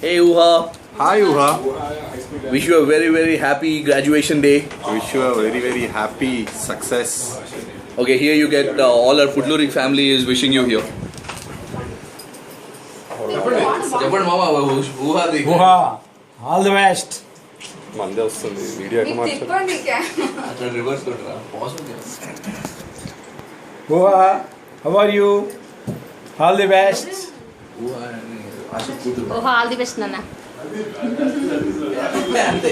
Hey Uha, Hi Uha. wish you a very very happy graduation day. Wish you a very very happy success. Okay, here you get all our Putlurik family is wishing you here. చెప్పండి మామ ఊహాది ఊహా all the best. మందే వస్తుంది video ఎట్లా మార్చాలి? అక్కడ reverse కొట్టరా positive ఊహా how are you? All the best. ఊహా అని ఆశ కూతురు ఓహో ఆల్ ది బెస్ట్ నాన్న. అంతే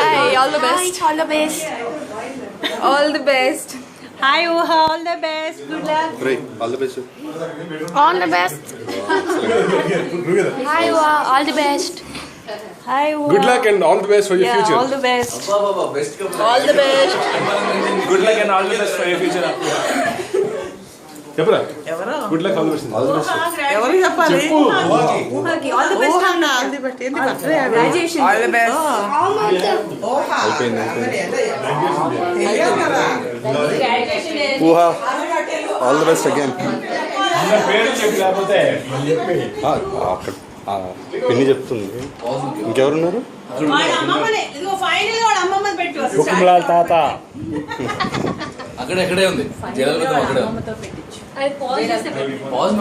Hi, all the best. All the best. All the best. Hi Uha all the best. Good luck. Great. All the best. All the best. Hi, all the best. Hi ఊహా. Good luck and all the best for your future. All the best. Baba best గా All the best. Good luck and all the best for your future. చెప్పరా? Good luck, all the best. ఎవరు చెప్పాలి? ఊహాకి all the best అన్న. All the best. ఏంటి birthday? Graduation. All the best. Uha. All the best again. అన్న పేరు చెప్పి లేకపోతే మళ్ళీ చెప్పి అక్కడ పిన్ని చెప్తుంది. ఇంకెవరున్నారు? వాడు అమ్మమ్మనే ఇదిగో ఫైనల్ వాడు అమ్మమ్మని పెట్టు. కుటుంబాల తాత. అక్కడే ఉంది జగన్ అక్కడే ఉంది అమ్మమ్మతో పెట్టించు. అది పాజ్ చేస్తే పాజ్